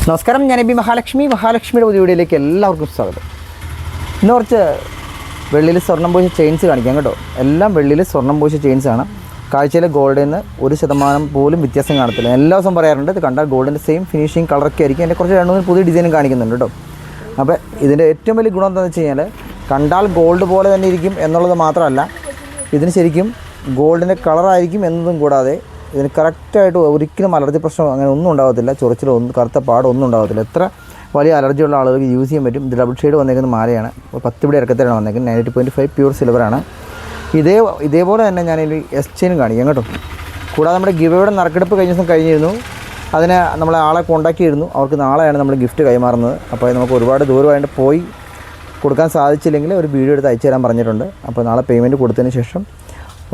നമസ്കാരം, ഞാൻ എബി മഹാലക്ഷ്മിയുടെ പുതിയ വീഡിയോയിലേക്ക് എല്ലാവർക്കും സ്വാഗതം. ഇന്ന് കുറച്ച് വെള്ളിയിൽ സ്വർണ്ണം പൂശിയ ചെയിൻസ് കാണിക്കാം കേട്ടോ. എല്ലാം വെള്ളിയിൽ സ്വർണ്ണം പൂശിയ ചെയിൻസാണ്. കാഴ്ചയിലെ ഗോൾഡിൽ നിന്ന് 1% പോലും വ്യത്യാസം കാണത്തില്ല. എല്ലാ ദിവസവും പറയാറുണ്ട്, ഇത് കണ്ടാൽ ഗോൾഡിൻ്റെ സെയിം ഫിനിഷിങ് കളറൊക്കെ ആയിരിക്കും. എൻ്റെ കുറച്ച് 2-3 പുതിയ ഡിസൈനും കാണിക്കുന്നുണ്ട് കേട്ടോ. അപ്പോൾ ഇതിൻ്റെ ഏറ്റവും വലിയ ഗുണം എന്താണെന്ന് വെച്ച് കഴിഞ്ഞാൽ, കണ്ടാൽ ഗോൾഡ് പോലെ തന്നെ ഇരിക്കും എന്നുള്ളത് മാത്രമല്ല, ഇതിന് ശരിക്കും ഗോൾഡിൻ്റെ കളറായിരിക്കും എന്നതും കൂടാതെ ഇതിന് കറക്റ്റായിട്ട് ഒരിക്കലും അലർജി പ്രശ്നം അങ്ങനെ ഒന്നും ഉണ്ടാകത്തില്ല. ചൊറിച്ചിലോ കറുത്ത പാടൊന്നും ഉണ്ടാകത്തില്ല. എത്ര വലിയ അലർജിയുള്ള ആളുകൾക്ക് യൂസ് ചെയ്യാൻ പറ്റും. ഇത് ഡബിൾ ഷെയ്ഡ് വന്നേക്കുന്ന മാലയാണ്. 10 പിടി ഇറക്കത്തിലാണ് വന്നേക്കുന്നത്. 90.5 പ്യൂർ സിൽവറാണ്. ഇതേപോലെ തന്നെ ഞാനൊരു എസ് ചെയിനും കാണിക്കാം കേട്ടോ. കൂടാതെ നമ്മുടെ ഗിവയുടെ നറുക്കെടുപ്പ് കഴിഞ്ഞ ദിവസം കഴിഞ്ഞിരുന്നു. അതിനെ നമ്മളെ ആളെ കോൺടാക്ട് അവർക്ക് നാളെയാണ് നമ്മൾ ഗിഫ്റ്റ് കൈമാറുന്നത്. അപ്പോൾ നമുക്ക് ഒരുപാട് ദൂരമായിട്ട് പോയി കൊടുക്കാൻ സാധിച്ചില്ലെങ്കിൽ ഒരു വീഡിയോ എടുത്ത് അയച്ചു തരാൻ പറഞ്ഞിട്ടുണ്ട്. അപ്പോൾ നാളെ പേയ്മെൻറ്റ് കൊടുത്തതിന് ശേഷം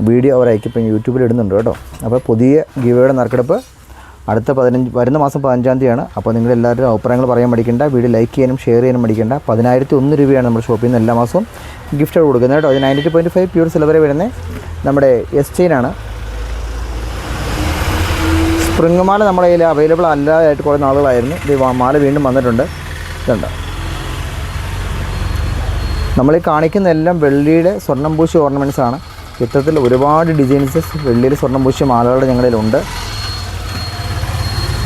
വീഡിയോ അവർ അയക്കിപ്പം യൂട്യൂബിൽ ഇടുന്നുണ്ട് കേട്ടോ. അപ്പോൾ പുതിയ ഗിവയുടെ നറുക്കെടുപ്പ് വരുന്ന മാസം 15-ാം തീയതിയാണ്. അപ്പോൾ നിങ്ങളെല്ലാവരും അഭിപ്രായങ്ങൾ പറയാൻ മടിക്കേണ്ട. വീഡിയോ ലൈക്ക് ചെയ്യാനും ഷെയർ ചെയ്യാനും മടിക്കേണ്ട. 10,001 രൂപയാണ് നമ്മുടെ ഷോപ്പിൽ നിന്ന് എല്ലാ മാസവും ഗിഫ്റ്റ് കൊടുക്കുന്നത് കേട്ടോ. അത് 92.5 പ്യൂർ സിൽവർ വരുന്നത് നമ്മുടെ എസ് ചെയിനാണ്. സ്പ്രിങ് മാല നമ്മുടെ കയ്യിൽ അവൈലബിൾ അല്ലാതായിട്ട് കുറേ നാളുകളായിരുന്നു. ഇത് മാല വീണ്ടും വന്നിട്ടുണ്ട്. ഇതുണ്ട്. നമ്മൾ കാണിക്കുന്ന എല്ലാം വെള്ളിയുടെ സ്വർണ്ണം പൂശിയ ഓർണമെൻറ്റ്സാണ്. ഇത്തരത്തിൽ ഒരുപാട് ഡിസൈൻസ് വെള്ളിയിൽ സ്വർണ്ണം പൂശിയ മാലകൾ ഞങ്ങളിലുണ്ട്.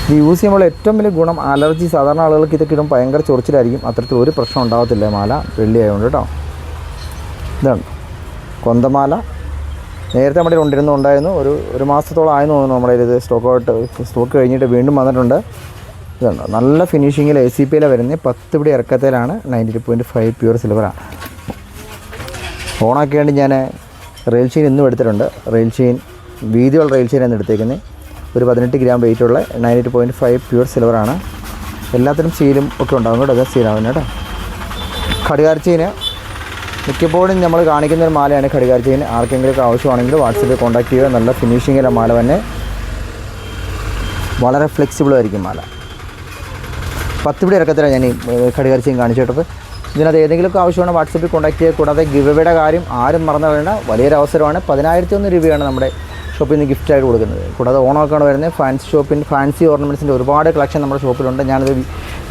ഇത് യൂസ് ചെയ്യുമ്പോൾ ഏറ്റവും വലിയ ഗുണം അലർജി, സാധാരണ ആളുകൾക്ക് ഇതൊക്കെ ഇടും ഭയങ്കര ചൊറിച്ചിലായിരിക്കും. അത്തരത്തിൽ ഒരു പ്രശ്നം ഉണ്ടാകത്തില്ല മാല വെള്ളി ആയതുകൊണ്ട് കേട്ടോ. ഇതാണ് കൊന്തമാല. നേരത്തെ നമ്മുടെ ഉണ്ടായിരുന്നു. ഒരു മാസത്തോളം ആയെന്ന് തോന്നുന്നു നമ്മുടെ ഇത് സ്റ്റോക്ക് കഴിഞ്ഞിട്ട് വീണ്ടും വന്നിട്ടുണ്ട്. ഇതാണ് നല്ല ഫിനിഷിങ്ങിൽ ACPയിലാണ് വരുന്നത്. 10 പിടി ഇറക്കത്തിലാണ്. 92.5 പ്യൂർ സിൽവറാണ്. ഓണാക്കി വേണ്ടി ഞാൻ റെയിൽ ചെയിൻ ഇന്നും എടുത്തിട്ടുണ്ട്. റെയിൽ ചെയിൻ വീതിയുള്ള റെയിൽ ചെയിനാണ് എടുത്തേക്കുന്നത്. ഒരു 18 ഗ്രാം വെയിറ്റുള്ള 92.5 പ്യൂർ സിൽവറാണ്. എല്ലാത്തിനും സീലും ഒക്കെ ഉണ്ടാകും കേട്ടോ. അത് സീലാവുന്നത് കേട്ടോ. ഘടികാര ചെയിന് മിക്കപ്പോഴും നമ്മൾ കാണിക്കുന്ന ഒരു മാലയാണ് ഘടികാര ചെയിൻ. ആർക്കെങ്കിലും ആവശ്യമാണെങ്കിൽ വാട്സപ്പിൽ കോൺടാക്ട് ചെയ്യുക. നല്ല ഫിനിഷിങ്ങിലെ മാല തന്നെ, വളരെ ഫ്ലെക്സിബിളായിരിക്കും മാല. 10 പിടി ഇറക്കത്തിലാണ് ഞാൻ ഈ ഘടികാര ചെയിൻ കാണിച്ചു കേട്ടത്. ഇതിനകത്ത് ഏതെങ്കിലുമൊക്കെ ആവശ്യമാണ് വാട്സപ്പിൽ കോൺടാക്ട് ചെയ്യുക. കൂടാതെ ഗിവയുടെ കാര്യം ആരും മറന്നു കളയേണ്ട, വലിയൊരു അവസരമാണ്. 10,001 രൂപയാണ് നമ്മുടെ ഷോപ്പിൽ നിന്ന് ഗിഫ്റ്റായിട്ട് കൊടുക്കുന്നത്. കൂടാതെ ഓണമൊക്കെയാണ് വരുന്നത്. ഫാൻസി ഓർണമെൻറ്റ്സിൻ്റെ ഒരുപാട് കളക്ഷൻ നമ്മുടെ ഷോപ്പിലുണ്ട്. ഞാനത്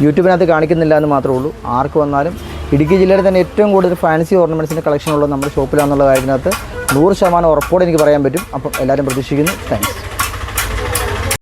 യൂട്യൂബിനകത്ത് കാണിക്കുന്നില്ല എന്ന് മാത്രമേ ഉള്ളൂ. ആർക്ക് വന്നാലും ഇടുക്കി ജില്ലയിൽ തന്നെ ഏറ്റവും കൂടുതൽ ഫാൻസി ഓർണമെൻറ്റ്സിൻ്റെ കളക്ഷൻ ഉള്ളത് നമ്മുടെ ഷോപ്പിലാണെന്നുള്ള കാര്യത്തിനകത്ത് 100% ഉറപ്പോടെ എനിക്ക് പറയാൻ പറ്റും. അപ്പം എല്ലാവരും പ്രതീക്ഷിക്കുന്നു. താങ്ക്സ്.